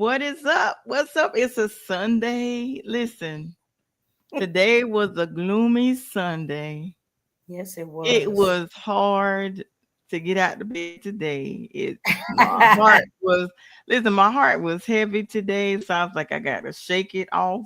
What is up? What's up? It's a Sunday. Listen, today was a gloomy Sunday. Yes, it It was. was hard to get out of bed today. My heart was listen, my heart was heavy today. So I was like, I gotta shake it off.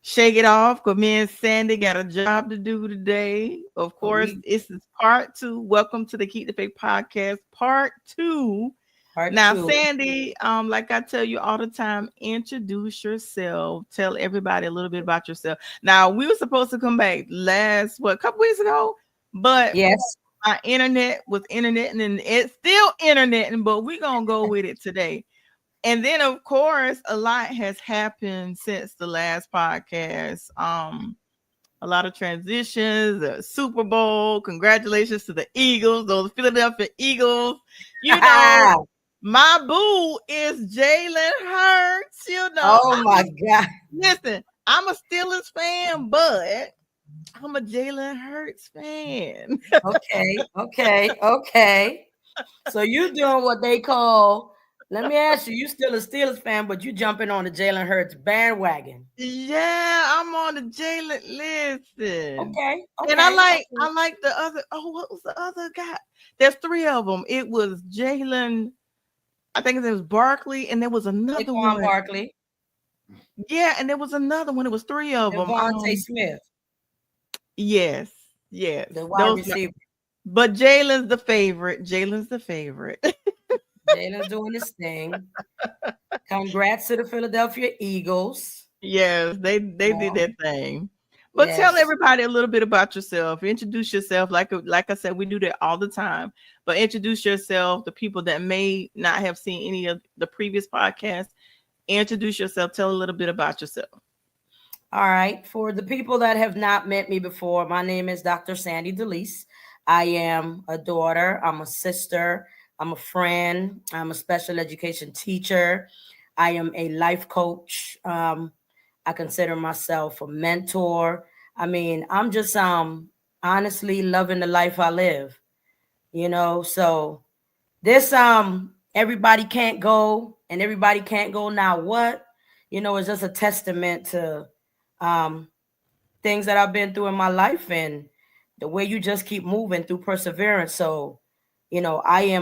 Shake it off, because me and Sandy got a job to do today. Of course, We this is part two. Welcome to the Keep the Faith podcast, part two. part Now, two. Sandy, like I tell you all the time, introduce yourself. Tell everybody a little bit about yourself. Now, we were supposed to come back last, what, a couple weeks ago, but Yes. my internet was internet and it's still internet, but we're going to go with it today. And then, of course, a lot has happened since the last podcast. A lot of transitions, the Super Bowl. Congratulations to the Eagles, those Philadelphia Eagles. You know, my boo is Jalen Hurts. You know, Oh my God. listen, I'm a Steelers fan, but I'm a Jalen Hurts fan. Okay. Okay. Okay. So you doing what they call, let me ask you, you still a Steelers fan, but you jumping on the Jalen Hurts bandwagon. Yeah, I'm on the Jalen. Listen, Okay. and I Okay. like Okay. I like the other. Oh, what was the other guy? There's three of them. It was Jalen. I think it was Barkley, and there was another Saquon one. Barkley, Yeah, and there was another one. It was three of them. Devontae Smith, Yes, yes, the wide those. receiver. But Jalen's the favorite. Jalen's the favorite. Jalen's doing his thing. Congrats to the Philadelphia Eagles. Yes, they did Well, their thing. But tell yes. everybody a little bit about yourself. Introduce yourself. Like I said, we do that all the time. But introduce yourself. The people that may not have seen any of the previous podcasts. Introduce yourself. Tell a little bit about yourself. All right. For the people that have not met me before, my name is Dr. Sandy Delice. I am a daughter, I'm a sister, I'm a friend, I'm a special education teacher, I am a life coach. I consider myself a mentor. I mean, I'm just honestly loving the life I live, you know. So this everybody can't go and everybody can't go now what? You know, it's just a testament to um things that I've been through in my life and the way you just keep moving through perseverance. So, you know, I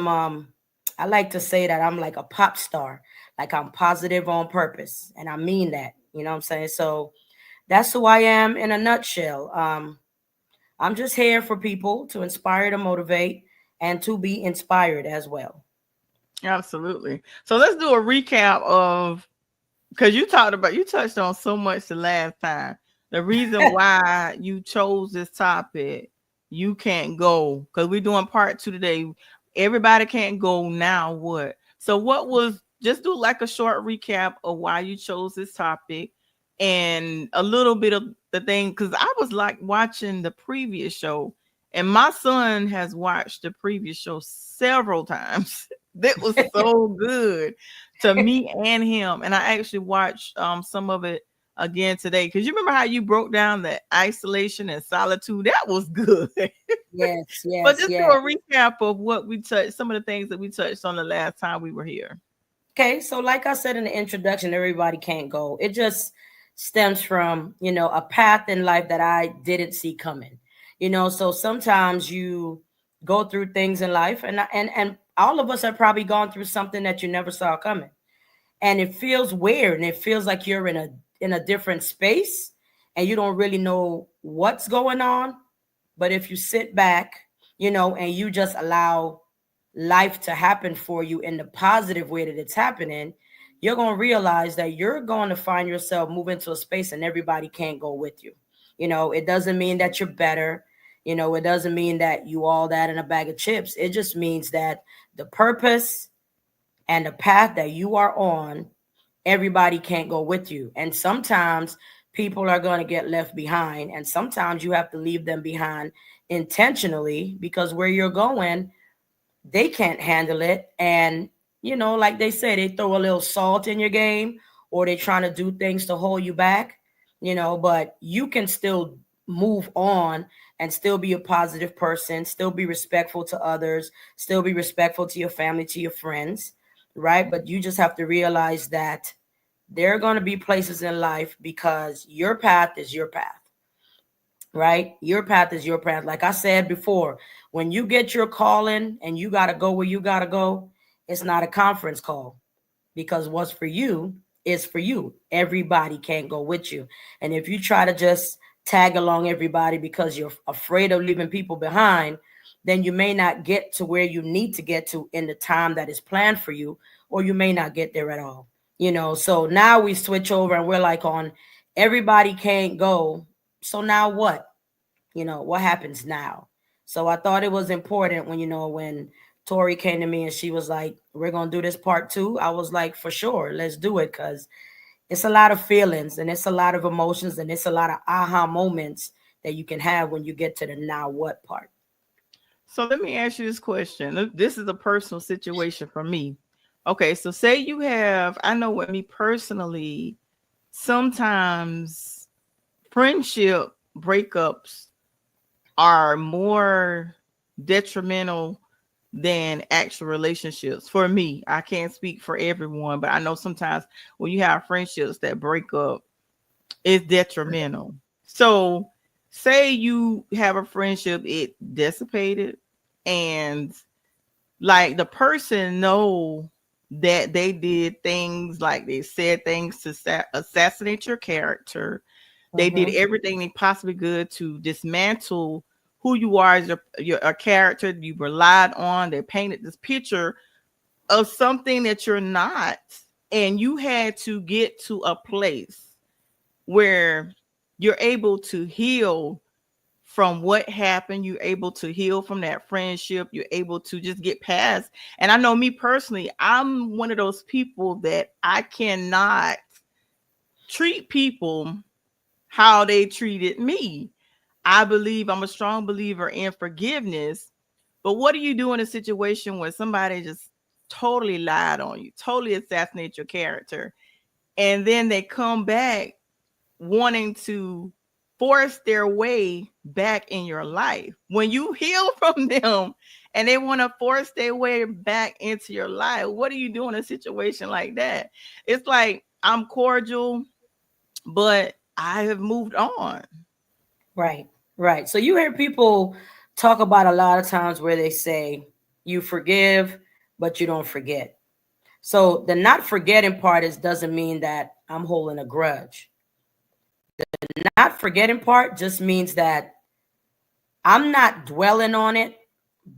like to say that I'm like a pop star. Like I'm positive on purpose. And I mean that. You know what I'm saying? So that's who I am in a nutshell. I'm just here for people to inspire, to motivate, and to be inspired as well. Absolutely. So let's do a recap of because you touched on so much the last time. The reason why you chose this topic, you can't go because we're doing part two today. Everybody can't go now. What? So what was just do like a short recap of why you chose this topic and a little bit of the thing because I was like watching the previous show and my son has watched the previous show several times. That was so good to me and him. And I actually watched some of it again today because you remember how you broke down the isolation and solitude. That was good. Yes, But yes, just do yes. a recap of what we touched, some of the things that we touched on the last time we were here. Okay, so like I said in the introduction, everybody can't go. It just stems from, you know, a path in life that I didn't see coming. You know, so sometimes you go through things in life and all of us have probably gone through something that you never saw coming. And it feels weird and it feels like you're in a different space and you don't really know what's going on. But if you sit back, you know, and you just allow life to happen for you in the positive way that it's happening, you're going to realize that you're going to find yourself moving to a space and everybody can't go with you. You know, it doesn't mean that you're better. You know, it doesn't mean that you all that in a bag of chips. It just means that the purpose and the path that you are on, everybody can't go with you. And sometimes people are going to get left behind. And sometimes you have to leave them behind intentionally because where you're going, they can't handle it. And, you know, like they say, they throw a little salt in your game or they're trying to do things to hold you back, you know, but you can still move on and still be a positive person, still be respectful to others, still be respectful to your family, to your friends. right? But you just have to realize that there are going to be places in life because your path is your path, right? Your path is your path. Like I said before, when you get your calling and you got to go where you got to go, it's not a conference call, because what's for you is for you. Everybody can't go with you. And if you try to just tag along everybody because you're afraid of leaving people behind, then you may not get to where you need to get to in the time that is planned for you, or you may not get there at all. So now we switch over and we're like on everybody can't go. So now what? What happens now? So I thought it was important when Tori came to me and she was like, we're going to do this part 2. I was like, for sure, let's do it, because it's a lot of feelings and it's a lot of emotions and it's a lot of aha moments that you can have when you get to the now what part. So let me ask you this question. This is a personal situation for me. Okay, so say you have, I know with me personally, sometimes friendship breakups are more detrimental than actual relationships. For me, I can't speak for everyone, but I know sometimes when you have friendships that break up, it's detrimental. So, say you have a friendship, it dissipated, and like the person know that they did things, like they said things to assassinate your character. They did Mm-hmm. everything they possibly could to dismantle who you are as your a character you relied on. They painted this picture of something that you're not, and you had to get to a place where you're able to heal from what happened. You're able to heal from that friendship. You're able to just get past. And I know me personally, I'm one of those people that I cannot treat people how they treated me. I believe, I'm a strong believer in forgiveness. But what do you do in a situation where somebody just totally lied on you, totally assassinate your character, and then they come back wanting to force their way back in your life? When you heal from them and they want to force their way back into your life, what do you do in a situation like that? It's like, I'm cordial, but I have moved on. Right, right. So you hear people talk about a lot of times where they say you forgive, but you don't forget. So the not forgetting part is doesn't mean that I'm holding a grudge. The not forgetting part just means that I'm not dwelling on it,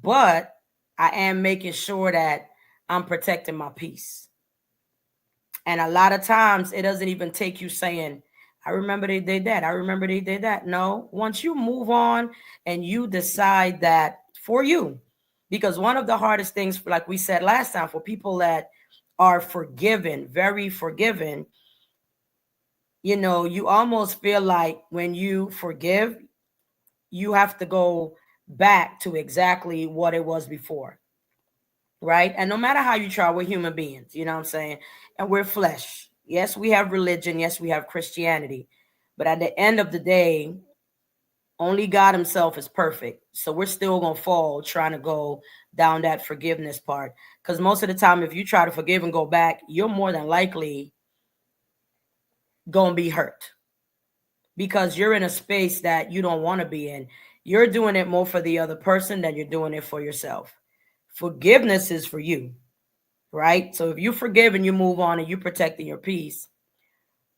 but I am making sure that I'm protecting my peace. And a lot of times it doesn't even take you saying, I remember they did that. I remember they did that. No, once you move on and you decide that for you, because one of the hardest things, like we said last time, for people that are forgiven, very forgiven, you almost feel like when you forgive, you have to go back to exactly what it was before, right? And no matter how you try, we're human beings, you know what I'm saying? And we're flesh. Yes, we have religion. Yes, we have Christianity. But at the end of the day, only God Himself is perfect. So we're still going to fall trying to go down that forgiveness part. Because most of the time, if you try to forgive and go back, you're more than likely going to be hurt because you're in a space that you don't want to be in. You're doing it more for the other person than you're doing it for yourself. Forgiveness is for you, right? So if you forgive and you move on and you protecting your peace,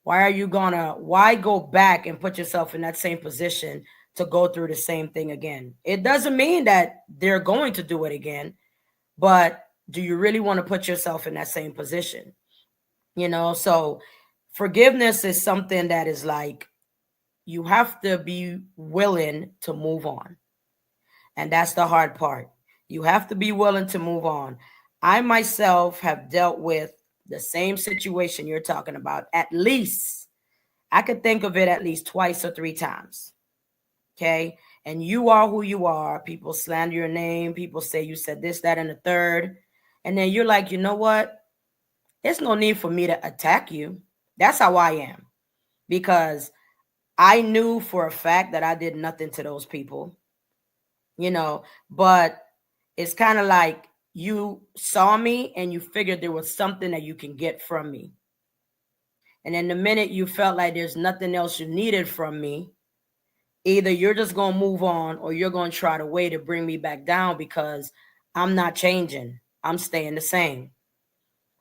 why go back and put yourself in that same position to go through the same thing again? It doesn't mean that they're going to do it again, but do you really want to put yourself in that same position? So forgiveness is something that is like, you have to be willing to move on. And that's the hard part. You have to be willing to move on. I myself have dealt with the same situation you're talking about. At least I could think of it at least twice or three times. Okay. And you are who you are. People slander your name. People say you said this, that, and the third. And then you're like, you know what? There's no need for me to attack you. That's how I am. Because I knew for a fact that I did nothing to those people, you know, but it's kind of like You saw me and you figured there was something that you can get from me. And then the minute you felt like there's nothing else you needed from me, either you're just going to move on or you're going to try to way to bring me back down because I'm not changing. I'm staying the same.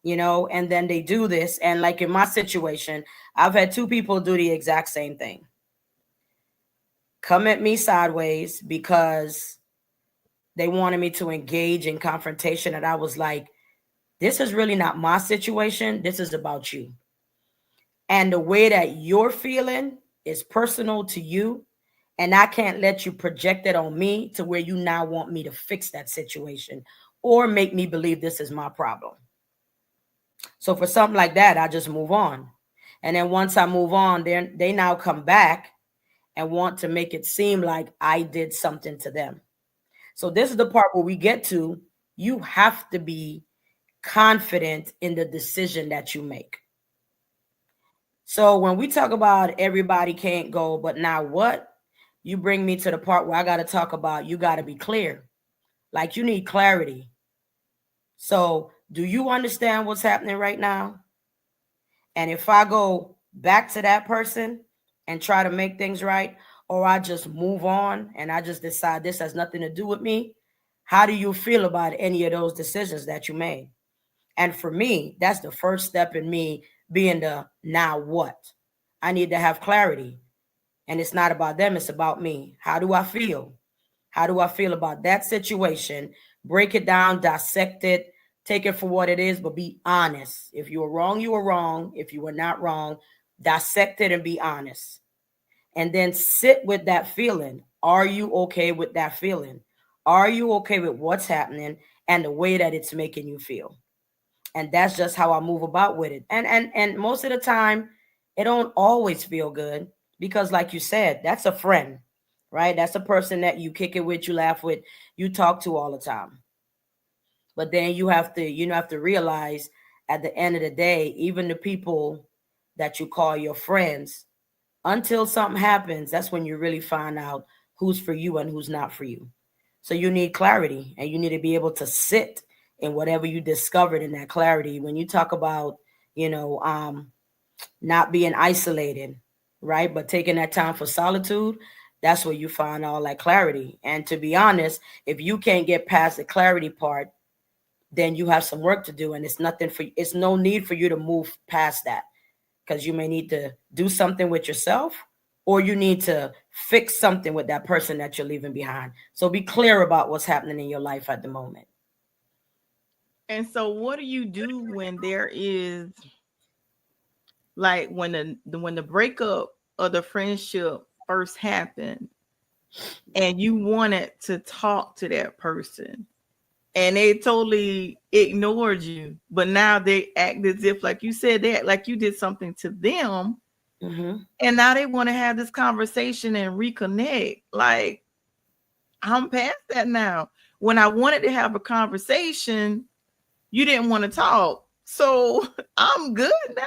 And then they do this. And like in my situation, I've had two people do the exact same thing. Come at me sideways because they wanted me to engage in confrontation. And I was like, this is really not my situation. This is about you. And the way that you're feeling is personal to you. And I can't let you project it on me to where you now want me to fix that situation or make me believe this is my problem. So for something like that, I just move on. And then once I move on, they now come back and want to make it seem like I did something to them. So this is the part where we get to, you have to be confident in the decision that you make. So when we talk about everybody can't go, but now what? You bring me to the part where I got to talk about you got to be clear. Like you need clarity. So do you understand what's happening right now? And if I go back to that person and try to make things right, or I just move on and I just decide this has nothing to do with me, how do you feel about any of those decisions that you made? And for me, that's the first step in me being the now what? I need to have clarity. And it's not about them, it's about me. How do I feel? How do I feel about that situation? Break it down, dissect it, take it for what it is, but be honest. If you were wrong, you were wrong. If you were not wrong, dissect it and be honest. And then sit with that feeling. Are you okay with that feeling? Are you okay with what's happening and the way that it's making you feel? And that's just how I move about with it. And most of the time, it don't always feel good because, like you said, that's a friend, right? That's a person that you kick it with, you laugh with, you talk to all the time. But then you have to realize at the end of the day, even the people that you call your friends, until something happens, that's when you really find out who's for you and who's not for you. So you need clarity and you need to be able to sit in whatever you discovered in that clarity. When you talk about, you know, not being isolated, right? But taking that time for solitude, that's where you find all that clarity. And to be honest, if you can't get past the clarity part, then you have some work to do. And it's no need for you to move past that because you may need to do something with yourself or you need to fix something with that person that you're leaving behind. So be clear about what's happening in your life at the moment. And so what do you do when there is like when the breakup of the friendship first happened and you wanted to talk to that person and they totally ignored you, but now they act as if, like you said, they act like you did something to them, Mm-hmm. and now they want to have this conversation and reconnect. Like, I'm past that now. When I wanted to have a conversation, you didn't want to talk. So I'm good now.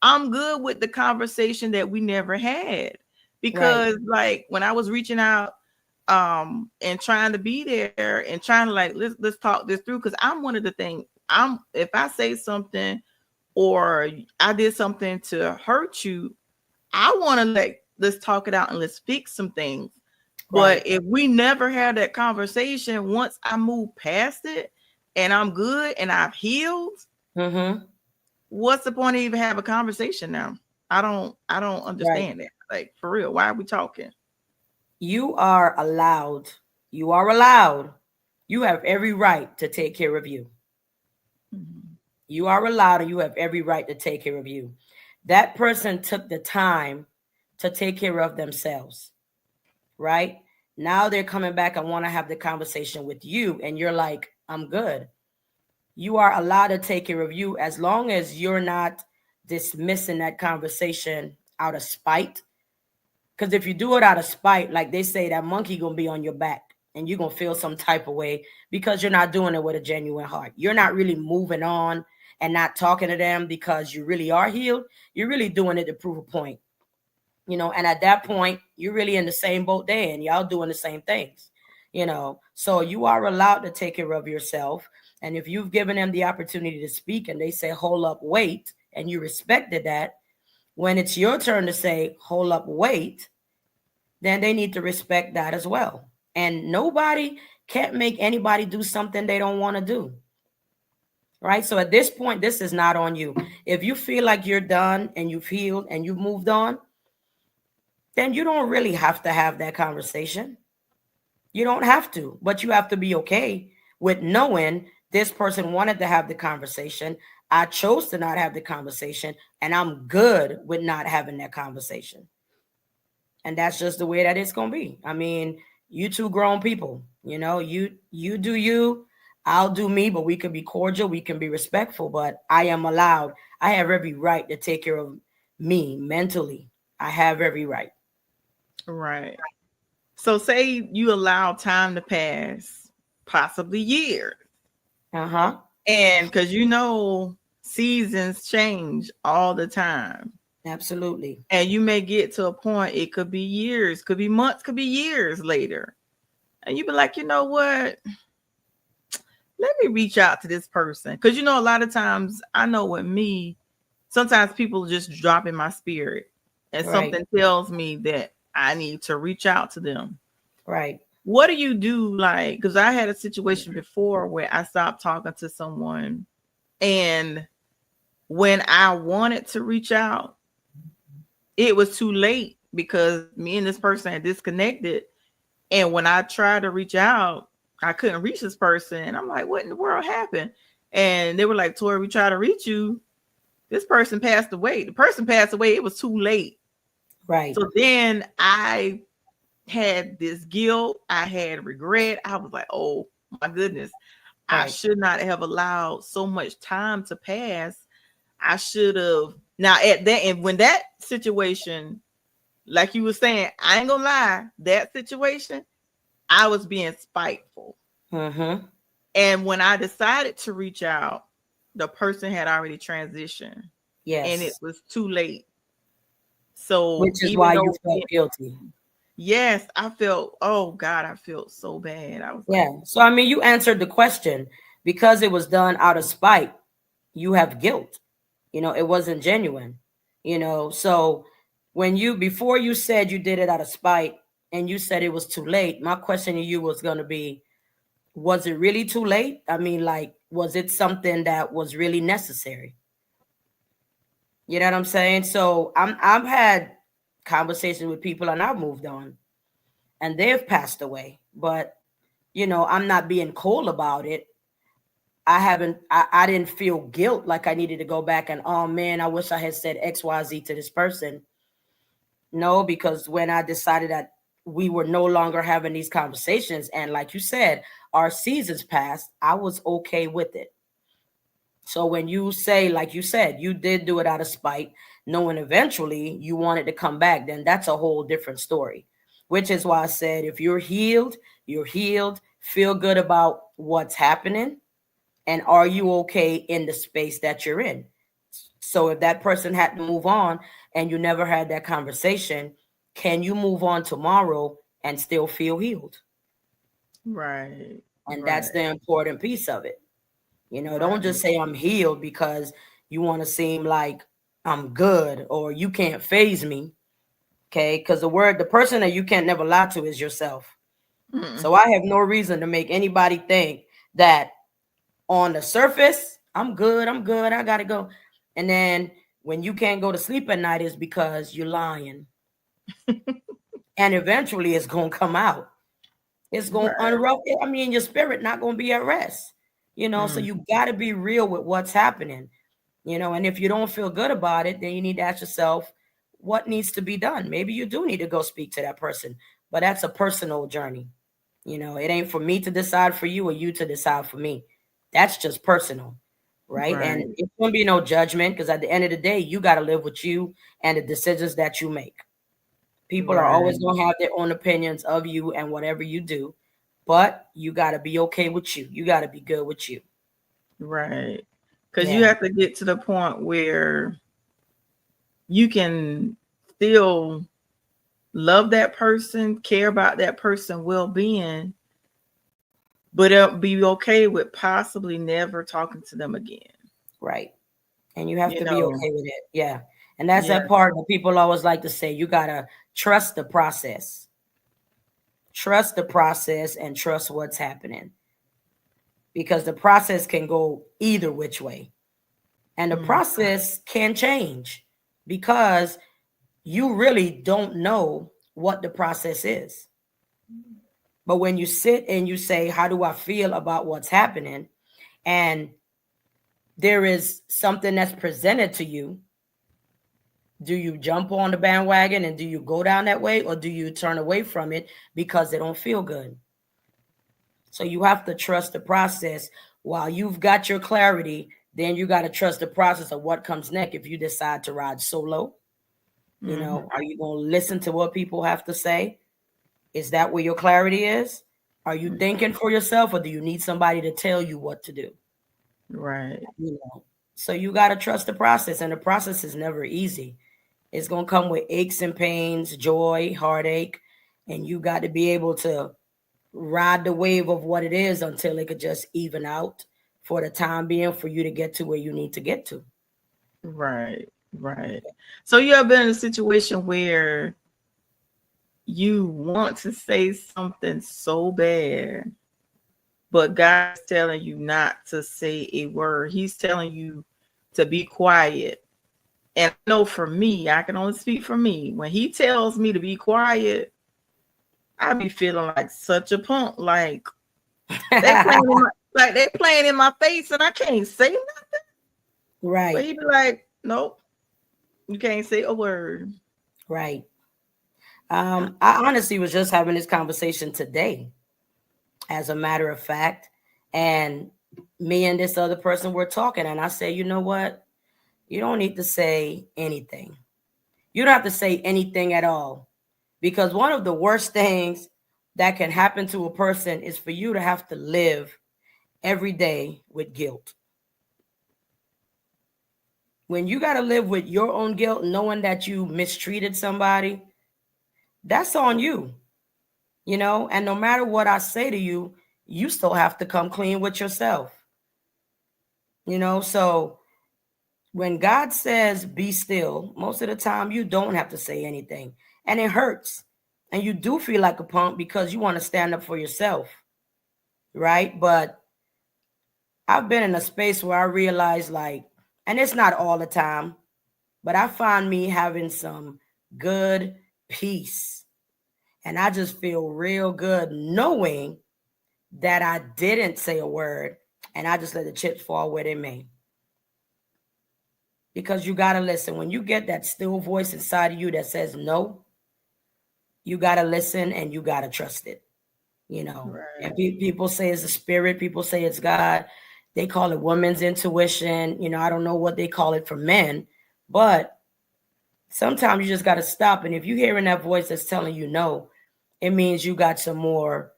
I'm good with the conversation that we never had. Right. Because like when I was reaching out and trying to be there and trying to like let's talk this through, because I'm one of the things, I'm if I say something or I did something to hurt you, I want to let's talk it out and let's fix some things. Right. But if we never had that conversation, once I move past it and I'm good and I've healed, Mm-hmm. what's the point of even have a conversation now? I don't Right. understand that. Like for real, why are we talking? You are allowed. You are allowed. You have every right to take care of you. Mhm. You are allowed and you have every right to take care of you. That person took the time to take care of themselves, right? Now they're coming back and want to have the conversation with you, and you're like, I'm good. You are allowed to take care of you as long as you're not dismissing that conversation out of spite. Because if you do it out of spite, like they say, that monkey gonna be on your back and you're gonna feel some type of way because you're not doing it with a genuine heart. You're not really moving on and not talking to them because you really are healed. You're really doing it to prove a point. And at that point, you're really in the same boat there and y'all doing the same things. So you are allowed to take care of yourself. And if you've given them the opportunity to speak and they say, hold up, wait, and you respected that, when it's your turn to say, hold up, wait, then they need to respect that as well. And nobody can't make anybody do something they don't want to do. Right. So at this point, this is not on you. If you feel like you're done and you've healed and you've moved on, then you don't really have to have that conversation. You don't have to, but you have to be okay with knowing this person wanted to have the conversation. I chose to not have the conversation, and I'm good with not having that conversation. And that's just the way that it's gonna be. I mean, you two grown people, you do you, I'll do me, but we can be cordial, we can be respectful, but I am allowed, I have every right to take care of me mentally. I have every right. Right. So say you allow time to pass, possibly years. Uh-huh. And because seasons change all the time. Absolutely. And you may get to a point, it could be years, could be months, could be years later. And you be like, you know what? Let me reach out to this person. Because, a lot of times I know with me, sometimes people just drop in my spirit and Right. something tells me that I need to reach out to them. Right. What do you do? Like, because I had a situation before where I stopped talking to someone. And when I wanted to reach out, it was too late because me and this person had disconnected. And when I tried to reach out, I couldn't reach this person. And I'm like, what in the world happened? And they were like, Tori, we tried to reach you. This person passed away. The person passed away. It was too late. Right. So then I had this guilt. I had regret. I was like, oh my goodness. I Right. should not have allowed so much time to pass. I should have. Now at that, and when that situation, like you were saying, I ain't gonna lie, that situation, I was being spiteful. Mm-hmm. And when I decided to reach out, the person had already transitioned and it Yes. was too late. So Which is even why you though, felt guilty. yes, I felt, oh God, I felt so bad. I was like, Yeah. So I mean, you answered the question because it was done out of spite. You have guilt. It wasn't genuine. So when you before you said you did it out of spite and you said it was too late, my question to you was going to be, was it really too late? I mean, like, was it something that was really necessary? You know what I'm saying? So I've had conversations with people and I've moved on and they've passed away. But I'm not being cold about it. I didn't feel guilt like I needed to go back and, oh man, I wish I had said XYZ to this person. No, because when I decided that we were no longer having these conversations, and like you said, our seasons passed, I was okay with it. So when you say, like you said, you did do it out of spite, knowing eventually you wanted to come back, then that's a whole different story. Which is why I said, if you're healed, feel good about what's happening, and are you okay in the space that you're in? So if that person had to move on and you never had that conversation, can you move on tomorrow and still feel healed? right, And right, that's the important piece of it. Don't right, just say I'm healed because you want to seem like I'm good or you can't phase me. Okay. Because the person that you can't never lie to is yourself. mm, So I have no reason to make anybody think that on the surface, I'm good, I gotta go. And then when you can't go to sleep at night is because you're lying. And eventually it's gonna come out. It's gonna right, unruffle. I mean, your spirit not gonna be at rest. So mm, you gotta be real with what's happening. And if you don't feel good about it, then you need to ask yourself what needs to be done. Maybe you do need to go speak to that person, but that's a personal journey. It ain't for me to decide for you or you to decide for me. That's just personal, right? And right, it's gonna be no judgment because at the end of the day, you got to live with you and the decisions that you make. People are always right, gonna have their own opinions of you and whatever you do, but you got to be okay with you. You got to be good with you. right. Because you Yeah, have to get to the point where you can still love that person, care about that person well being, but be okay with possibly never talking to them again. Right. And you have You to be know, okay with it. Yeah. And that's yeah. that part that people always like to say, you got to trust the process. Trust the process and trust what's happening, because the process can go either which way. And the Mm, process can change because you really don't know what the process is. But when you sit and you say, how do I feel about what's happening? And there is something that's presented to you, do you jump on the bandwagon and do you go down that way, or do you turn away from it because it don't feel good? So you have to trust the process. While you've got your clarity, then you got to trust the process of what comes next. If you decide to ride solo, mm, are you going to listen to what people have to say? Is that where your clarity is? Are you thinking for yourself, or do you need somebody to tell you what to do? right, You know, so you got to trust the process, and the process is never easy. It's going to come with aches and pains, joy, heartache, and you got to be able to ride the wave of what it is until it could just even out for the time being, for you to get to where you need to get to. right, right. So you have been in a situation where you want to say something so bad, but God is telling you not to say a word. He's telling you to be quiet. And I know for me, I can only speak for me. When he tells me to be quiet, I be feeling like such a punk. Like they playing in my they playing in my face and I can't say nothing. But Right, he be like, nope, you can't say a word. right. I honestly was just having this conversation today, as a matter of fact, and me and this other person were talking, and I said, you know what? You don't need to say anything. You don't have to say anything at all, because one of the worst things that can happen to a person is for you to have to live every day with guilt. When you got to live with your own guilt, knowing that you mistreated somebody, that's on you, and no matter what I say to you, you still have to come clean with yourself, so when God says be still, most of the time you don't have to say anything, and it hurts, and you do feel like a punk because you want to stand up for yourself, right? But I've been in a space where I realize, like, and it's not all the time, but I find me having some good peace. And I just feel real good knowing that I didn't say a word and I just let the chips fall where they may. Because you got to listen. When you get that still voice inside of you that says no, you got to listen and you got to trust it. And Right. people say it's a spirit, people say it's God. They call it women's intuition. I don't know what they call it for men, but sometimes you just got to stop. And if you're hearing that voice that's telling you no, it means you got some more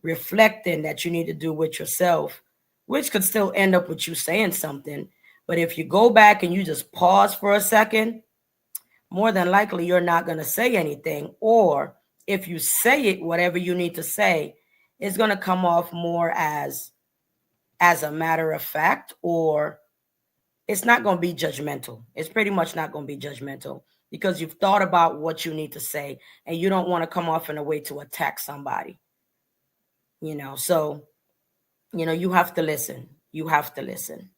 reflecting that you need to do with yourself, which could still end up with you saying something. But if you go back and you just pause for a second, more than likely you're not going to say anything. Or if you say it, whatever you need to say, it's going to come off more as a matter of fact, or it's not going to be judgmental. It's pretty much not going to be judgmental because you've thought about what you need to say and you don't want to come off in a way to attack somebody. So, you have to listen. You have to listen,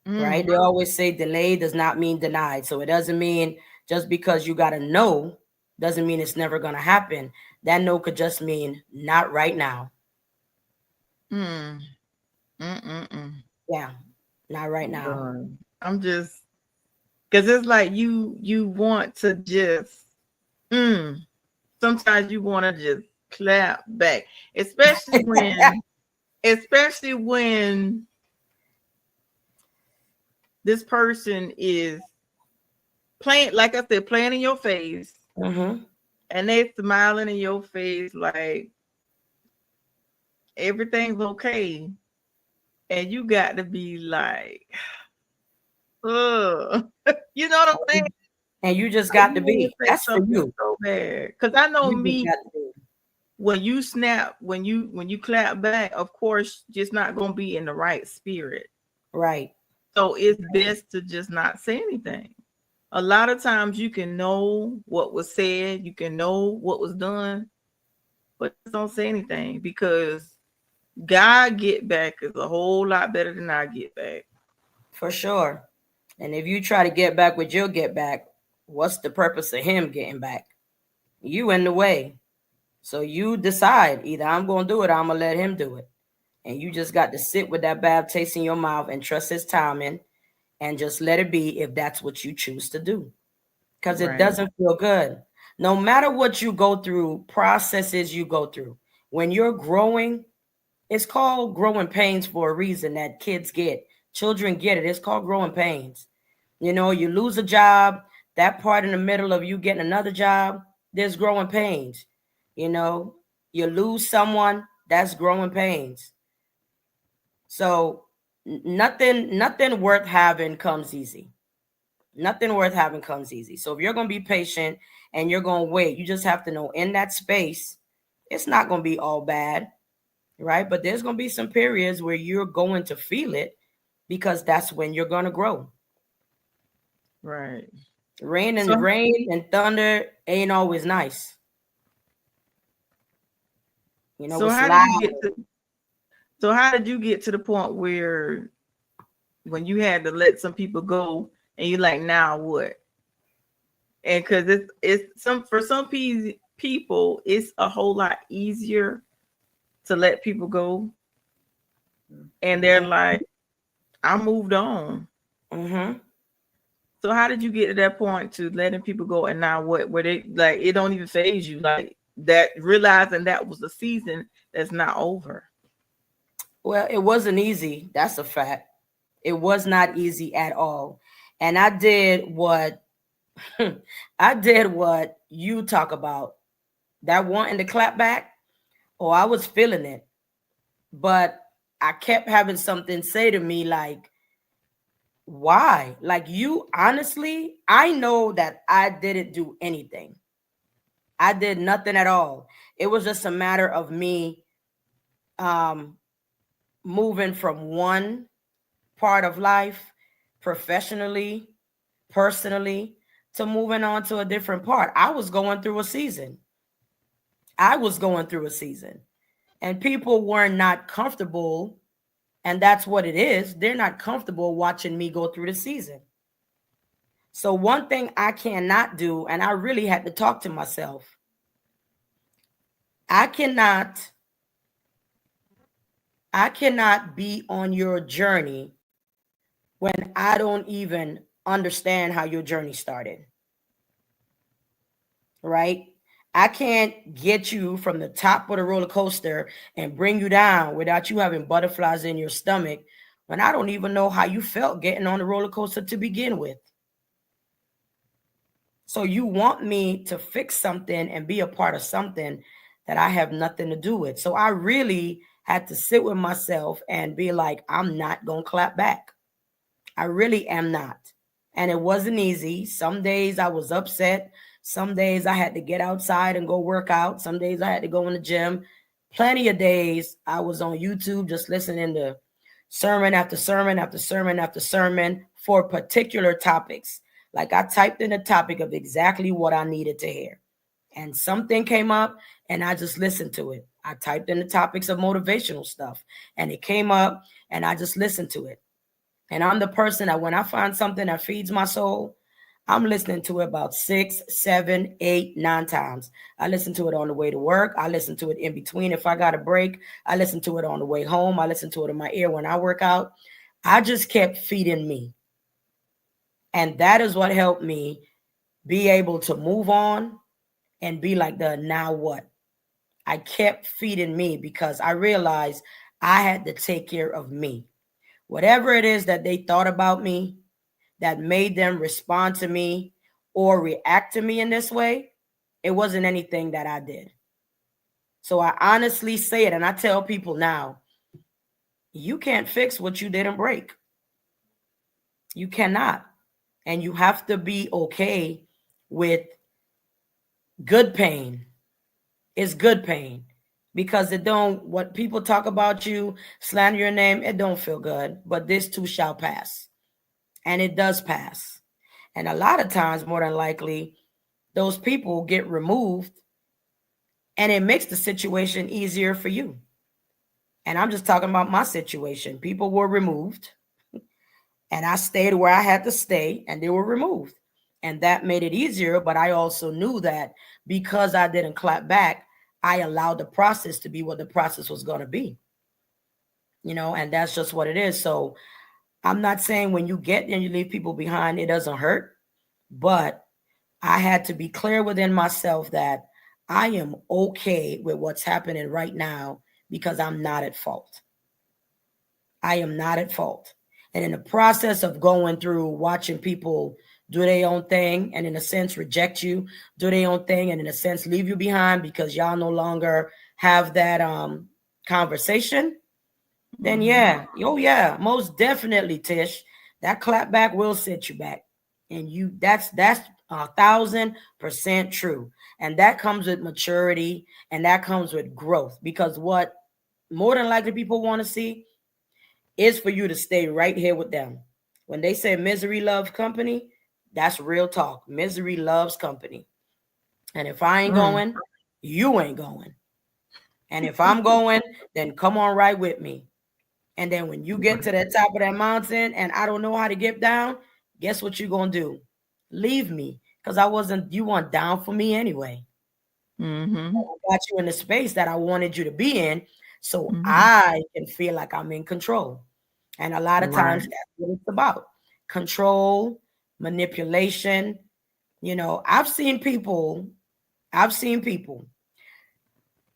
right? Mm, They always say delay does not mean denied. So it doesn't mean just because you got a no doesn't mean it's never going to happen. That no could just mean not right now. mm, mm. Yeah, not right now. Done. I'm just because it's like you want to just mm, sometimes you want to just clap back, especially when this person is playing, like I said, playing in your face, Hmm. and they smiling in your face like everything's okay, and you got to be like, ugh. You know what I'm saying? And you just Like got you to want be. to say That's for something you. so bad because I know You just me. got to be. when you snap, when you clap back, of course, just not gonna be in the right spirit. Right. So it's best to just not say anything. A lot of times you can know what was said, you can know what was done, but just don't say anything because God get back is a whole lot better than I get back. For sure. And if you try to get back what you'll get back, what's the purpose of him getting back? You in the way. So you decide either I'm going to do it or I'm going to let him do it. And you just got to sit with that bad taste in your mouth and trust his timing and just let it be if that's what you choose to do. Because it Right, doesn't feel good. No matter what you go through, processes you go through, when you're growing, it's called growing pains for a reason that kids get. Children get it. It's called growing pains. You know, you lose a job, that part in the middle of you getting another job, there's growing pains. You know, you lose someone, that's growing pains. So nothing worth having comes easy. Nothing worth having comes easy. So if you're going to be patient and you're going to wait, you just have to know in that space, it's not going to be all bad, right? But there's going to be some periods where you're going to feel it because that's when you're going to grow. right. Rain So and rain and thunder ain't always nice. You know, so it's how did loud. you get to so how did you get to the point where when you had to let some people go and you like now what? And because it's some for some people it's a whole lot easier to let people go, and they're like, I moved on. Mm-hmm. So how did you get to that point to letting people go and now what? Where they like it don't even phase you like that, realizing that was a season that's not over. Well, it wasn't easy. That's a fact. It was not easy at all. And I did what I did what you talk about. That wanting to clap back. Oh, I was feeling it. But I kept having something say to me like, why? Like you honestly, I know that I didn't do anything. I did nothing at all. It was just a matter of me um moving from one part of life professionally, personally, to moving on to a different part. I was going through a season. I was going through a season. And people were not comfortable. And that's what it is. They're not comfortable watching me go through the season. So, one thing I cannot do, and I really had to talk to myself, I cannot, I cannot be on your journey when I don't even understand how your journey started, right? I can't get you from the top of the roller coaster and bring you down without you having butterflies in your stomach when I don't even know how you felt getting on the roller coaster to begin with. So you want me to fix something and be a part of something that I have nothing to do with. So I really had to sit with myself and be like, I'm not going to clap back. I really am not. And it wasn't easy. Some days I was upset. Some days I had to get outside and go work out. Some days I had to go in the gym. Plenty of days I was on YouTube just listening to sermon after sermon after sermon after sermon for particular topics. Like I typed in a topic of exactly what I needed to hear. And something came up and I just listened to it. I typed in the topics of motivational stuff and it came up and I just listened to it. And I'm the person that when I find something that feeds my soul, I'm listening to it about 6, 7, 8, 9 times. I listen to it on the way to work. I listen to it in between. If I got a break, I listen to it on the way home. I listen to it in my ear when I work out. I just kept feeding me. And that is what helped me be able to move on and be like the now what? I kept feeding me because I realized I had to take care of me. Whatever it is that they thought about me that made them respond to me or react to me in this way, it wasn't anything that I did. So I honestly say it, and I tell people now, you can't fix what you didn't break. You cannot. And you have to be okay with good pain It's good pain because it don't what people talk about you, slander your name, it don't feel good. But this too shall pass. And it does pass. And a lot of times, more than likely, those people get removed and it makes the situation easier for you. And I'm just talking about my situation. People were removed and I stayed where I had to stay and they were removed. And that made it easier. But I also knew that because I didn't clap back, I allowed the process to be what the process was going to be, and that's just what it is. So I'm not saying when you get and you leave people behind, it doesn't hurt, but I had to be clear within myself that I am okay with what's happening right now because I'm not at fault. I am not at fault. And in the process of going through watching people do their own thing and in a sense reject you, do their own thing and in a sense leave you behind because y'all no longer have that conversation, then Mm-hmm. yeah, oh yeah, most definitely, Tish. That clap back will set you back. And that's 1,000% true. And that comes with maturity and that comes with growth. Because what more than likely people want to see is for you to stay right here with them. When they say misery loves company, that's real talk. Misery loves company. And if I ain't Mm. going, you ain't going. And if I'm going, then come on right with me. And then when you get to the top of that mountain and I don't know how to get down, guess what you're going to do? Leave me. Because you weren't down for me anyway. Mm-hmm. I got you in the space that I wanted you to be in so Mm-hmm. I can feel like I'm in control. And a lot of times Right. that's what it's about. Control, manipulation. I've seen people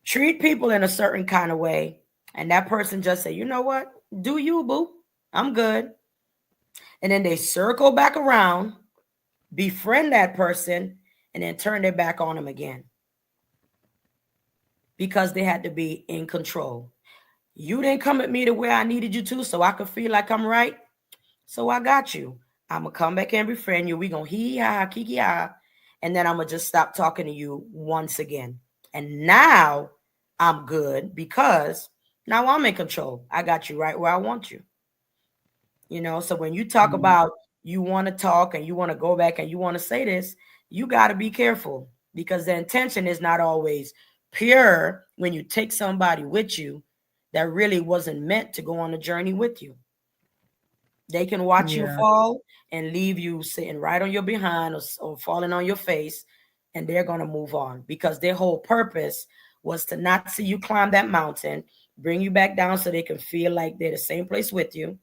treat people in a certain kind of way. And that person just say, you know what? Do you, boo? I'm good. And then they circle back around, befriend that person, and then turn their back on them again because they had to be in control. You didn't come at me the way I needed you to, so I could feel like I'm right. So I got you. I'm gonna come back and befriend you. We gonna hee ha kiki ha, and then I'm gonna just stop talking to you once again. And now I'm good because now I'm in control. I got you right where I want you. So when you talk Mm. about you want to talk and you want to go back and you want to say this, you got to be careful because the intention is not always pure when you take somebody with you that really wasn't meant to go on a journey with you. They can watch you Yeah. fall and leave you sitting right on your behind or falling on your face, and they're going to move on because their whole purpose was to not see you climb that mountain, bring you back down so they can feel like they're the same place with you.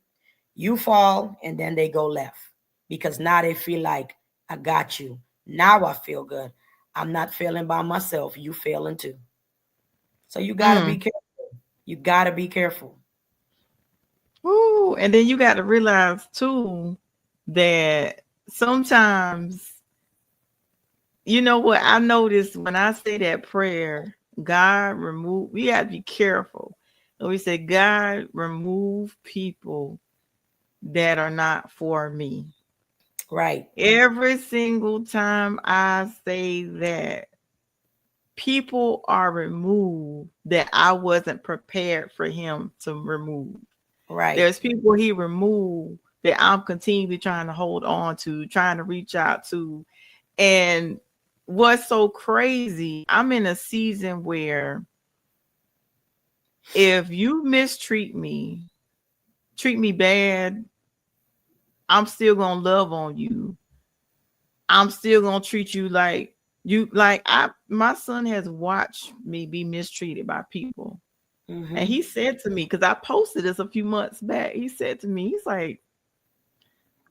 You fall and then they go left because now they feel like I got you. Now I feel good. I'm not failing by myself. You failing too. So you got to be Mm. careful. You got to be careful. Ooh, and then you got to realize too that sometimes, you know what I noticed when I say that prayer, God remove, we got to be careful. And we say, God remove people that are not for me. Right. Every single time I say that, people are removed that I wasn't prepared for him to remove. Right. There's people he removed that I'm continually trying to hold on to, trying to reach out to. And what's so crazy, I'm in a season where if you mistreat me, treat me bad, I'm still gonna love on you. I'm still gonna treat you like my son has watched me be mistreated by people. And Mm-hmm. he said to me, because I posted this a few months back, he said to me, he's like,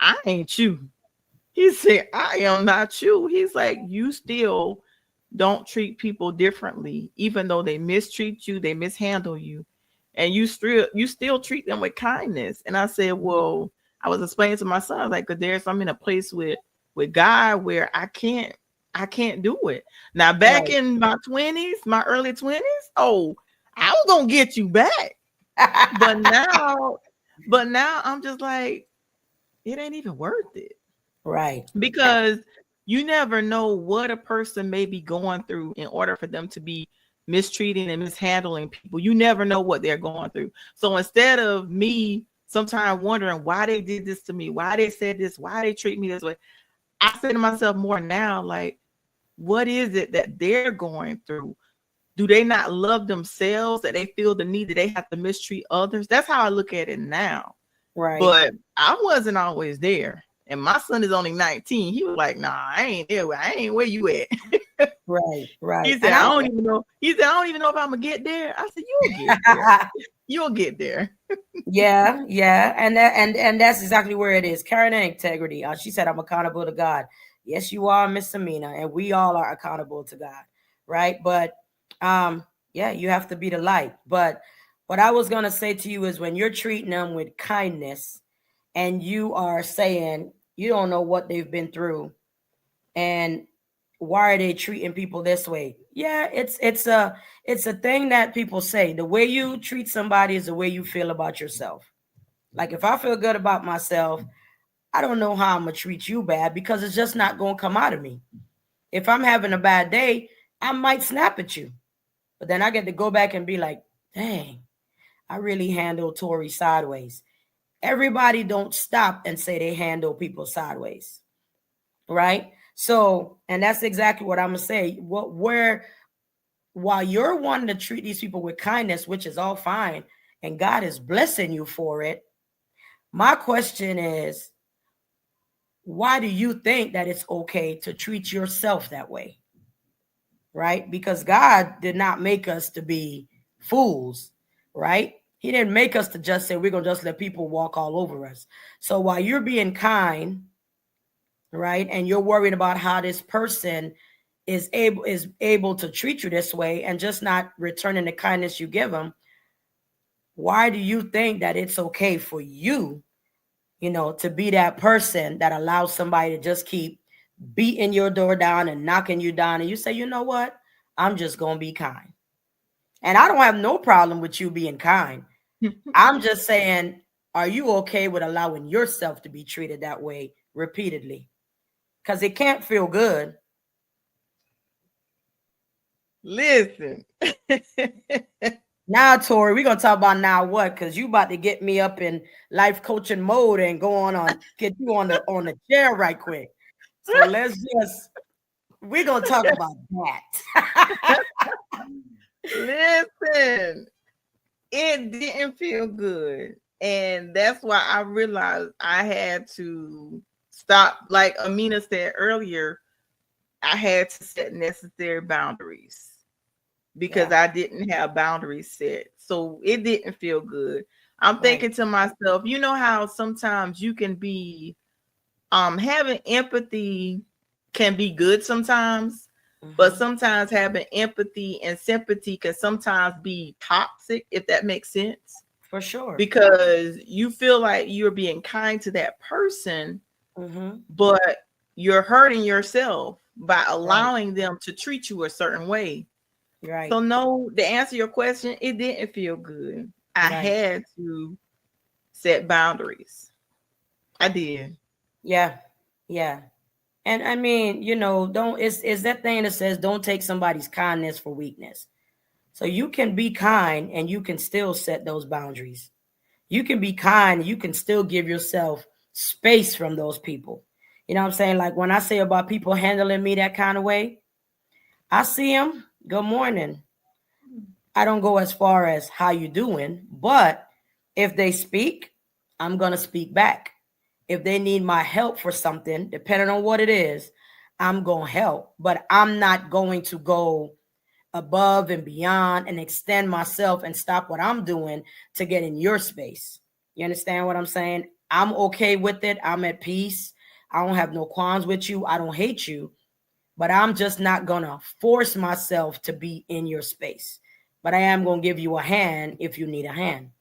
I ain't you. He said, I am not you. He's like, you still don't treat people differently, even though they mistreat you, they mishandle you, and you still treat them with kindness. And I said, well, I was explaining to my son, like, cause there's I'm in a place with God where I can't do it. Now back Right. in my 20s, my early 20s, oh, I was gonna get you back. But now, but now I'm just like, it ain't even worth it Right. because you never know what a person may be going through in order for them to be mistreating and mishandling people. You never know what they're going through. So instead of me sometimes wondering why they did this to me, why they said this, why they treat me this way, I say to myself more now, like, what is it that they're going through? Do they not love themselves that they feel the need that they have to mistreat others? That's how I look at it now. Right. But I wasn't always there. And my son is only 19. He was like, nah, I ain't there. I ain't where you at. Right. Right. He said, And I I don't even know. He said, I don't even know if I'm gonna get there. I said, you'll get there. You'll get there. yeah, yeah, and that's exactly where it is. Character and integrity. She said, "I'm accountable to God." Yes, you are, Miss Amina, and we all are accountable to God, right? But yeah, you have to be the light. But what I was gonna say to you is, when you're treating them with kindness, and you are saying you don't know what they've been through, and why are they treating people this way? Yeah, it's a thing that people say. The way you treat somebody is the way you feel about yourself. Like, if I feel good about myself, I don't know how I'm gonna treat you bad, because it's just not gonna come out of me. If I'm having a bad day, I might snap at you, but then I get to go back and be like, dang, I really handled Tori sideways. Everybody don't stop and say they handle people sideways, right? So, and that's exactly what I'm gonna say. Where while you're wanting to treat these people with kindness, which is all fine, and God is blessing you for it, my question is, why do you think that it's okay to treat yourself that way? Right? Because God did not make us to be fools, right? He didn't make us to just say we're going to just let people walk all over us. So while you're being kind, right, and you're worried about how this person is able to treat you this way and just not returning the kindness you give them, why do you think that it's okay for you, to be that person that allows somebody to just keep beating your door down and knocking you down, and you say, you know what, I'm just gonna be kind? And I don't have no problem with you being kind. I'm just saying, are you okay with allowing yourself to be treated that way repeatedly? Because it can't feel good. Listen. Now, Tori, we're gonna talk about now what, because you about to get me up in life coaching mode and go on get you on the chair right quick. So we're gonna talk about that. Listen. It didn't feel good. And that's why I realized I had to stop. Like Amina said earlier, I had to set necessary boundaries because Yeah, I didn't have boundaries set. So it didn't feel good. I'm right. thinking to myself, you know how sometimes you can be having empathy can be good sometimes, but Hmm. sometimes having empathy and sympathy can sometimes be toxic, if that makes sense, For sure. because you feel like you're being kind to that person, Hmm. but you're hurting yourself by Right, allowing them to treat you a certain way. So right, no, to answer your question, it didn't feel good. I right. had to set boundaries. I did. Yeah, yeah. And I mean, don't it's that thing that says don't take somebody's kindness for weakness. So you can be kind and you can still set those boundaries. You can be kind and you can still give yourself space from those people. You know what I'm saying? Like, when I say about people handling me that kind of way, I see them, good morning. I don't go as far as how you doing, but if they speak, I'm going to speak back. If they need my help for something, depending on what it is, I'm going to help, but I'm not going to go above and beyond and extend myself and stop what I'm doing to get in your space. You understand what I'm saying? I'm okay with it. I'm at peace. I don't have no qualms with you. I don't hate you, but I'm just not going to force myself to be in your space. But I am going to give you a hand if you need a hand.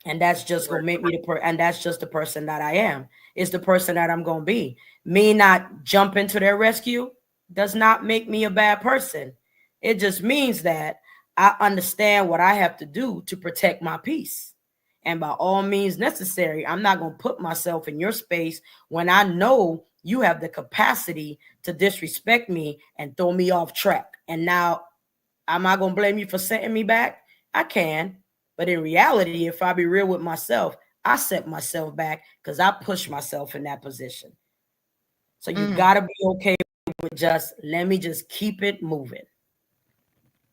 And that's just going to make me and that's just the person that I am. It's the person that I'm going to be. Me not jumping to their rescue does not make me a bad person. It just means that I understand what I have to do to protect my peace. And by all means necessary, I'm not going to put myself in your space when I know you have the capacity to disrespect me and throw me off track. And now Am I gonna blame you for setting me back? I can. But in reality, if I be real with myself, I set myself back because I pushed myself in that position. So you Mm, gotta be okay with just let me just keep it moving.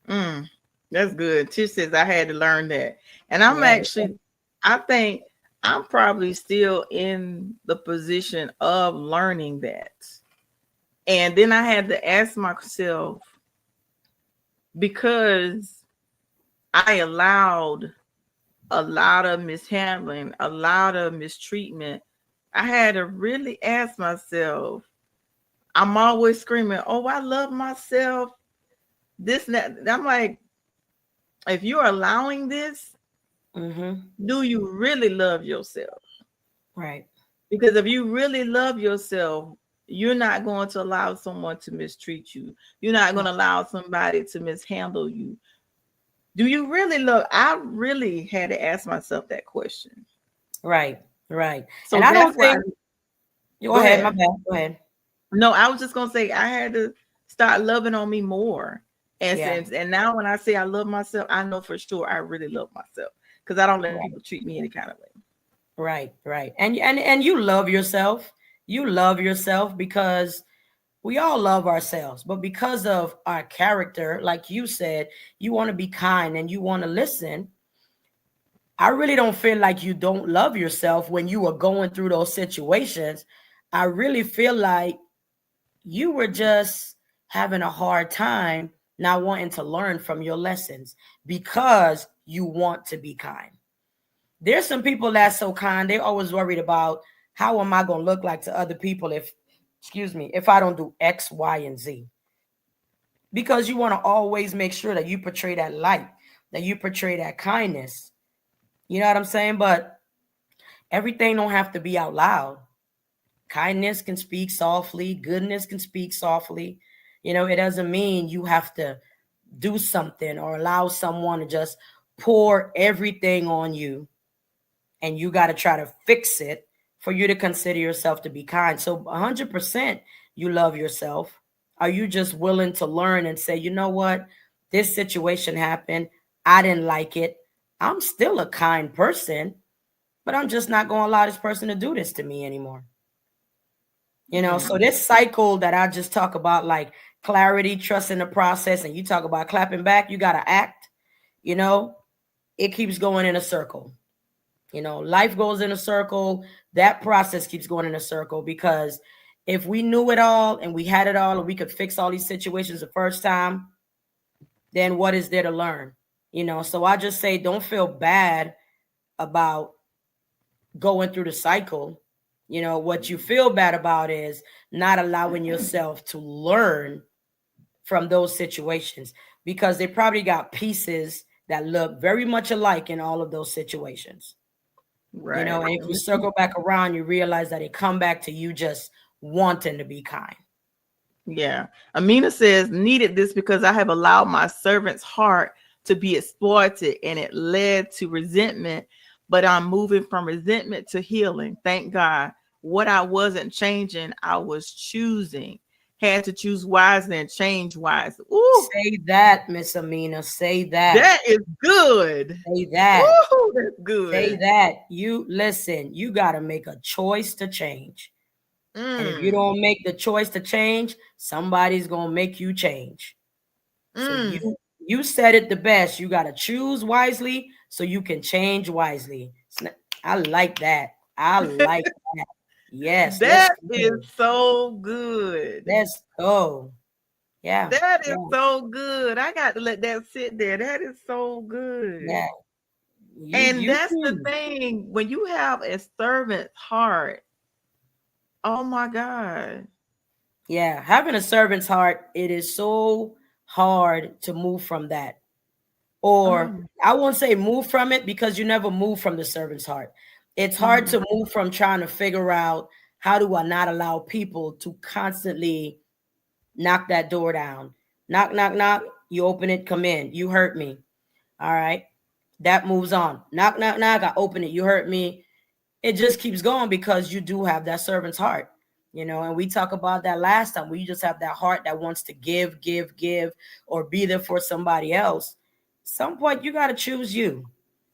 mm. That's good. Tish says I had to learn that. And I'm Yeah. actually, I think I'm probably still in the position of learning that. And then I had to ask myself, because I allowed a lot of mishandling, a lot of mistreatment, I had to really ask myself, I'm always screaming, oh, I love myself. This and that. I'm like, if you're allowing this, Mm-hmm. do you really love yourself? Right. Because if you really love yourself, you're not going to allow someone to mistreat you. You're not going to allow somebody to mishandle you. Do you really love? I really had to ask myself that question. Right. Right. And So I that's don't why. think go Go ahead, my ahead. bad. Go ahead. No, I was just gonna say I had to start loving on me more. And Yeah. since and now when I say I love myself, I know for sure I really love myself because I don't let people treat me any kind of way. Right, right. And you love yourself. You love yourself because we all love ourselves, but because of our character, like you said, you want to be kind and you want to listen. I really don't feel like you don't love yourself when you were going through those situations. I really feel like you were just having a hard time not wanting to learn from your lessons because you want to be kind. There's some people that's so kind, they're always worried about how am I going to look like to other people if, excuse me, if I don't do X, Y, and Z. Because you want to always make sure that you portray that light, that you portray that kindness. You know what I'm saying? But everything don't have to be out loud. Kindness can speak softly, goodness can speak softly. You know, it doesn't mean you have to do something or allow someone to just pour everything on you and you got to try to fix it for you to consider yourself to be kind. So 100% you love yourself. Are you just willing to learn and say, you know what? This situation happened. I didn't like it. I'm still a kind person, but I'm just not going to allow this person to do this to me anymore. You know, so Mm, this cycle that I just talk about, like clarity, trust in the process, and you talk about clapping back, you got to act, you know, it keeps going in a circle. You know, life goes in a circle. That process keeps going in a circle because if we knew it all and we had it all and we could fix all these situations the first time, then what is there to learn? You know, so I just say don't feel bad about going through the cycle. You know, what you feel bad about is not allowing yourself to learn from those situations because they probably got pieces that look very much alike in all of those situations. You know, right. and if you circle back around, you realize that it come back to you just wanting to be kind. Yeah. Amina says, needed this because I have allowed my servant's heart to be exploited and it led to resentment. But I'm moving from resentment to healing. Thank God. What I wasn't changing, I was choosing. Had to choose wisely and change wisely. Ooh, Say that, Miss Amina. Say that. that is good. Say that. Ooh, that's Say good. that. You listen, you got to make a choice to change. And if you Mm, don't make the choice to change, somebody's going to make you change. So mm. you said it the best. You got to choose wisely so you can change wisely. I like that. I like that. Yes, let's That is go. so good. Let's go. Yeah. That is Yeah. so good. I got to let that sit there. That is so good. Yeah. You And you that's the thing. When you have a servant heart, oh my God. yeah, having a servant's heart, it is so hard to move from that. Or Oh, I won't say move from it because you never move from the servant's heart. It's hard mhm. to move from trying to figure out how do I not allow people to constantly knock that door down. Knock, knock, knock. You open it, come in. You hurt me. All right. That moves on. Knock, knock, knock. I open it. You hurt me. It just keeps going because you do have that servant's heart. And we talk about that last time, where you just have that heart that wants to give, or be there for somebody else. Some point you got to choose you,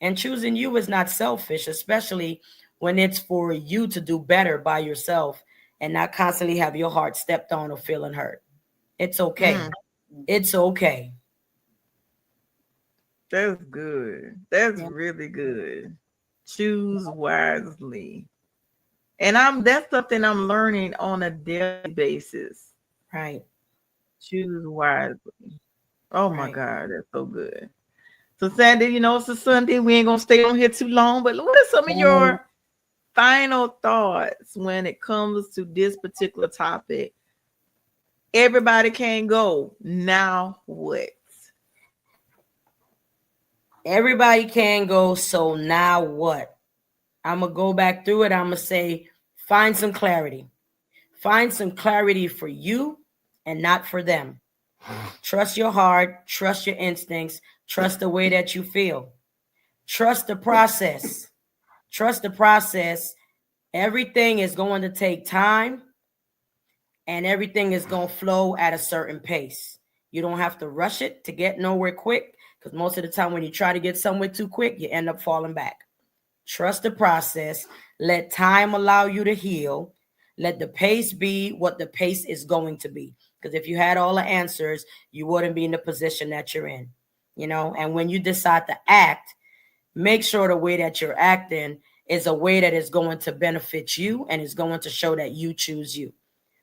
and choosing you is not selfish, especially when it's for you to do better by yourself and not constantly have your heart stepped on or feeling hurt. It's okay. Mm, It's okay. that's good. That's Yeah. really good. Choose wisely. And that's something I'm learning on a daily basis. Right. Choose wisely. Oh my Right. God, that's so good. So Sandy, it's a Sunday. We ain't gonna stay on here too long, but what are some of Um, your final thoughts when it comes to this particular topic? Everybody can go. Now what? Everybody can go. So now what? I'm gonna go back through it. I'm gonna say, find some clarity. Find some clarity for you and not for them. Trust your heart, trust your instincts, trust the way that you feel. Trust the process. Trust the process. Everything is going to take time, and everything is going to flow at a certain pace. You don't have to rush it to get nowhere quick, because most of the time when you try to get somewhere too quick, you end up falling back. Trust the process. Let time allow you to heal. Let the pace be what the pace is going to be. Because if you had all the answers, you wouldn't be in the position that you're in. And when you decide to act, make sure the way that you're acting is a way that is going to benefit you and is going to show that you choose you.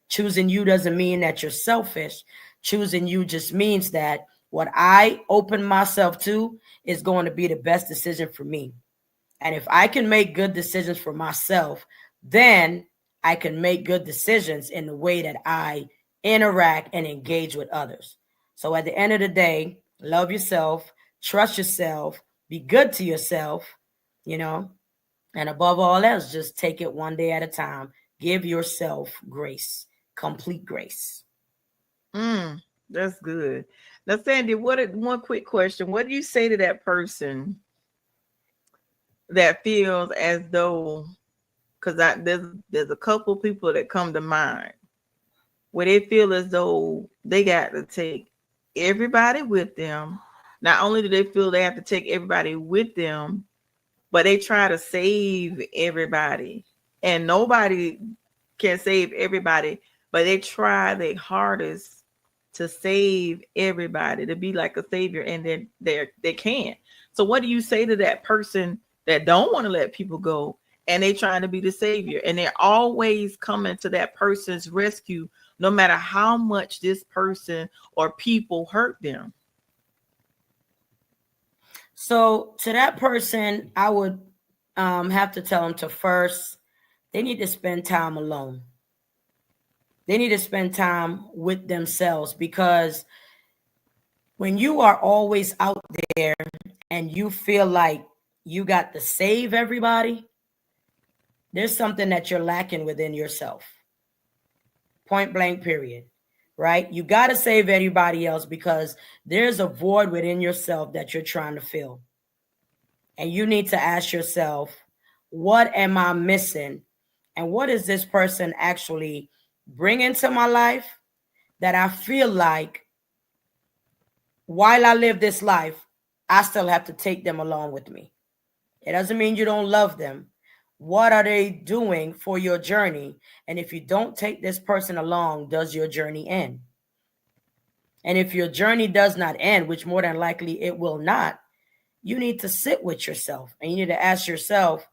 Choosing you doesn't mean that you're selfish. Choosing you just means that what I open myself to is going to be the best decision for me. And if I can make good decisions for myself, then I can make good decisions in the way that I interact and engage with others. So at the end of the day, love yourself, trust yourself, be good to yourself, you know, and above all else, just take it one day at a time. Give yourself grace, complete grace. Mm, that's good. Now, Sandy, one quick question. What do you say to that person that feels as though, because there's a couple people that come to mind where they feel as though they got to take everybody with them. Not only do they feel they have to take everybody with them, but they try to save everybody. And nobody can save everybody, but they try their hardest to save everybody, to be like a savior, and then they can't. So what do you say to that person that don't want to let people go, and they trying to be the savior, and they're always coming to that person's rescue no matter how much this person or people hurt them? So to that person, I would have to tell them to first, they need to spend time alone. They need to spend time with themselves, because when you are always out there and you feel like you got to save everybody, there's something that you're lacking within yourself. Point blank, period. Right? You got to save everybody else because there's a void within yourself that you're trying to fill. And you need to ask yourself, what am I missing? And what is this person actually bringing to my life that I feel like while I live this life, I still have to take them along with me? It doesn't mean you don't love them. What are they doing for your journey? And if you don't take this person along, does your journey end? And if your journey does not end, which more than likely it will not, you need to sit with yourself and you need to ask yourself,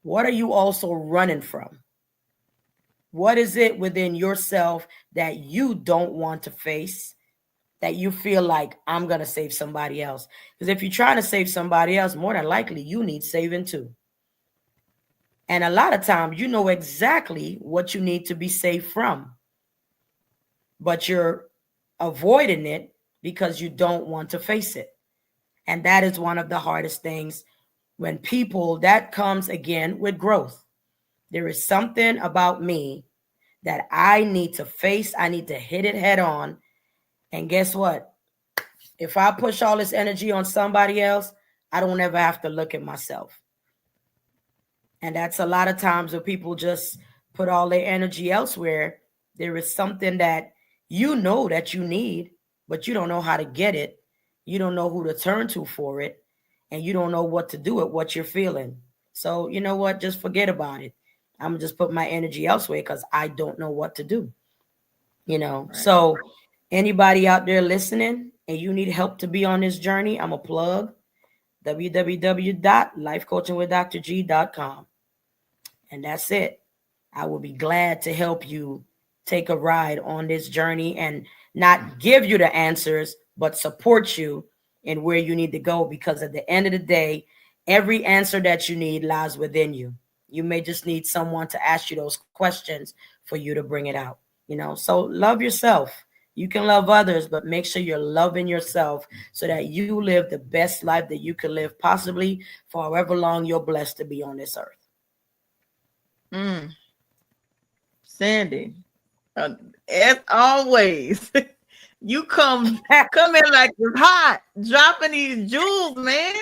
what are you also running from? What is it within yourself that you don't want to face, that you feel like, I'm going to save somebody else? Because if you're trying to save somebody else, more than likely you need saving too. And a lot of times you know exactly what you need to be saved from, but you're avoiding it because you don't want to face it. And that is one of the hardest things when people, that comes again with growth. There is something about me that I need to face. I need to hit it head on. And guess what? If I push all this energy on somebody else, I don't ever have to look at myself. And that's a lot of times where people just put all their energy elsewhere, there is something that you know that you need, but you don't know how to get it. You don't know who to turn to for it, and you don't know what to do with what you're feeling. So, you know what? Just forget about it. I'm just put my energy elsewhere because I don't know what to do. Right. So anybody out there listening and you need help to be on this journey, I'm a plug www.lifecoachingwithdrg.com. And that's it. I will be glad to help you take a ride on this journey and not give you the answers, but support you in where you need to go. Because at the end of the day, every answer that you need lies within you. You may just need someone to ask you those questions for you to bring it out. So love yourself. You can love others, but make sure you're loving yourself so that you live the best life that you could live possibly for however long you're blessed to be on this earth. Mm, Sandy, uh, as always, you come in like it's hot, dropping these jewels, man.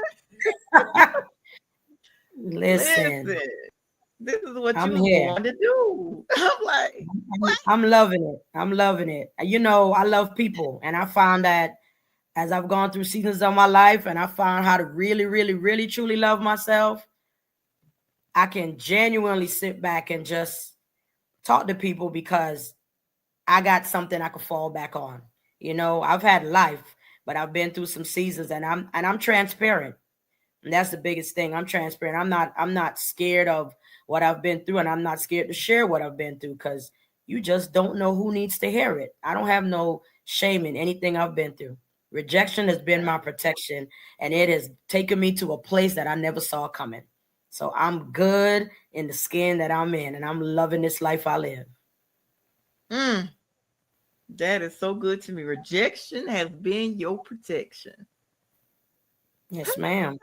Listen, Listen, this is what you I'm was here. born to do. I'm like, what? I'm loving it. I'm loving it. I love people, and I found that as I've gone through seasons of my life, and I found how to really, really, really, truly love myself. I can genuinely sit back and just talk to people because I got something I could fall back on. I've had life, but I've been through some seasons, and I'm transparent. And that's the biggest thing. I'm transparent. I'm not scared of what I've been through, and I'm not scared to share what I've been through because you just don't know who needs to hear it. I don't have no shame in anything I've been through. Rejection has been my protection, and it has taken me to a place that I never saw coming. So I'm good in the skin that I'm in, and I'm loving this life I live. Mm, that is so good to me. Rejection has been your protection. Yes, ma'am.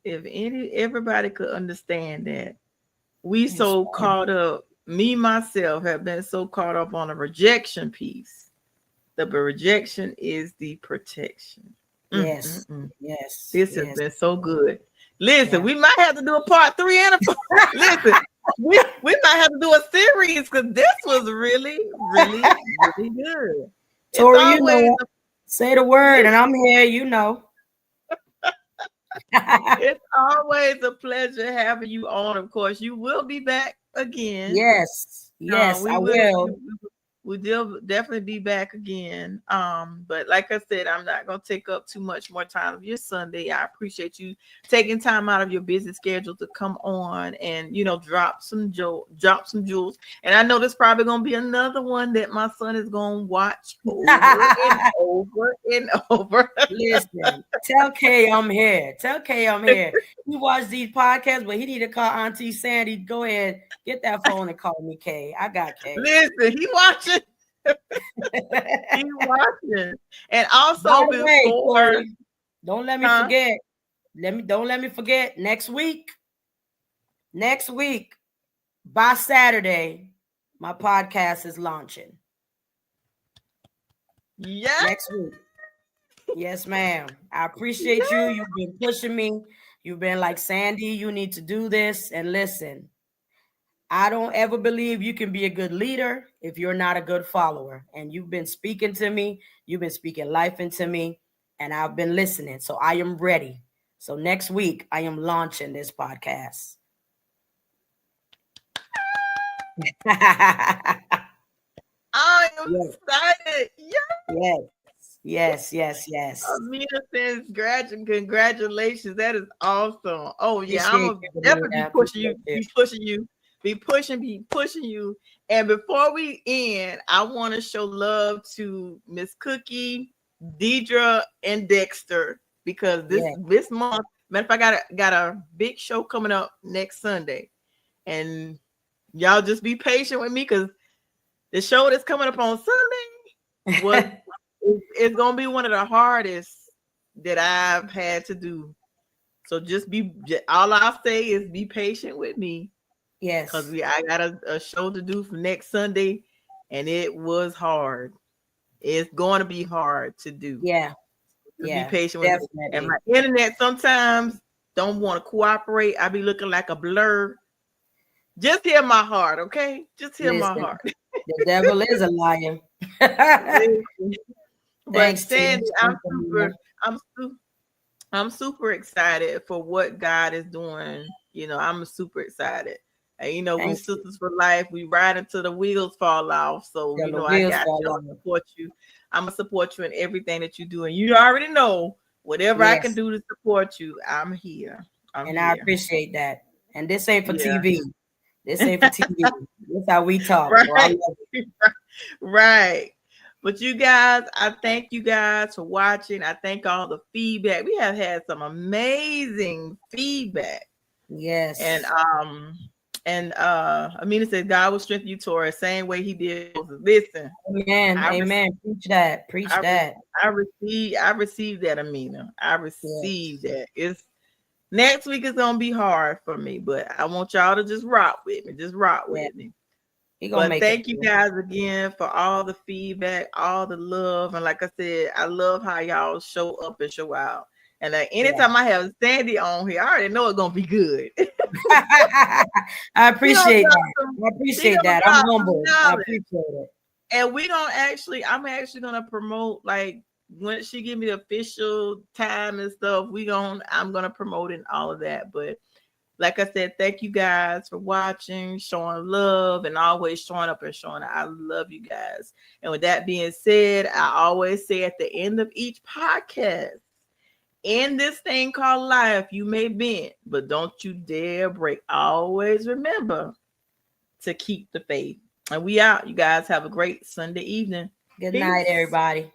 If everybody could understand that, we Yes, so ma'am. caught up. Me myself have been so caught up on a rejection piece. The rejection is the protection. Mm, mm, Yes, mm. yes, This has yes. been so good. Listen, Yeah. we might have to do a part 3 and a part. Listen, we might have to do a series because this was really, really, really good. It's Tori, always say the word, and listen, I'm here. it's always a pleasure having you on. Of course, you will be back again. Yes, yes, We I will. will. We'll definitely be back again. But like I said, I'm not gonna take up too much more time of your Sunday. I appreciate you taking time out of your busy schedule to come on and drop some jewels. And I know there's probably gonna be another one that my son is gonna watch over and over and over. Listen, tell Kay I'm here. Tell Kay I'm here. He watched these podcasts, but he need to call Auntie Sandy. Go ahead, get that phone and call me, Kay. I got Kay. Listen, he watching. He watching. And By also the way, before, Tori, don't let me huh? forget. Don't let me forget. Next week, by Saturday, my podcast is launching. Yeah. Next week. Yes, ma'am. I appreciate you. You've been pushing me. You've been like, Sandy, you need to do this. And listen, I don't ever believe you can be a good leader if you're not a good follower. And you've been speaking to me, you've been speaking life into me, and I've been listening. So I am ready. So next week, I am launching this podcast. I am Yes, excited. Yeah. yes. Amina says, congratulations. That is awesome. Oh, yeah. I'm Appreciate going to you, definitely Benita. Appreciate you. be pushing you. And before we end, I want to show love to Miss Cookie, Deidre, and Dexter because Yeah. this month, matter of fact, got a big show coming up next Sunday. And y'all just be patient with me because the show that's coming up on Sunday was it's gonna be one of the hardest that I've had to do. So all I'll say is be patient with me because Yes. I got a show to do for next Sunday, and it was hard. It's going to be hard to do. Yeah. Just be Yeah. patient with me. And Definitely. my internet sometimes don't want to cooperate. I be looking like a blur. Just hear my heart, okay? Just hear my Listen, heart. the devil is a liar. Listen. But Thanks, T. Sandy, Thanks, Amina. I'm super, I'm super excited for what God is doing. I'm super excited. And we Thank you. sisters for life. We ride until the wheels fall off. So Till the I wheels got fall you. I'm off. gonna support you. I'm gonna support you in everything that you do. And you already know whatever I can Yes, do to support you, I'm here. I'm and I here. appreciate that. And this ain't for Yeah. TV. This ain't for TV. This how we talk. So I Right. love it. Right. But you guys, I thank you guys for watching. I thank all the feedback. We have had some amazing feedback. And Yes. Amina said God will strengthen you, Tori, same way he did Moses. Listen, Amen. I received Amen. Preach that. Preach that. I received that, Amina. I received Yes. that. It's next week is gonna be hard for me, but I want y'all to just rock with me. Just rock Yeah. with me. He gonna But make it thank you through. guys again for all the feedback, all the love. And like I said, I love how y'all show up and show out. And Yeah. anytime I have Sandy on here, I already know it's gonna be good. I She gonna appreciate drop that. some, I she appreciate gonna that. I'm drop some humbled. I knowledge. appreciate it. And I'm actually gonna promote, like, when she give me the official time and stuff, I'm gonna promote it and all of that. But like I said, thank you guys for watching, showing love, and always showing up and showing out. I love you guys. And with that being said, I always say at the end of each podcast, in this thing called life, you may bend, but don't you dare break. Always remember to keep the faith. And we out. You guys have a great Sunday evening. Good night, Peace. everybody.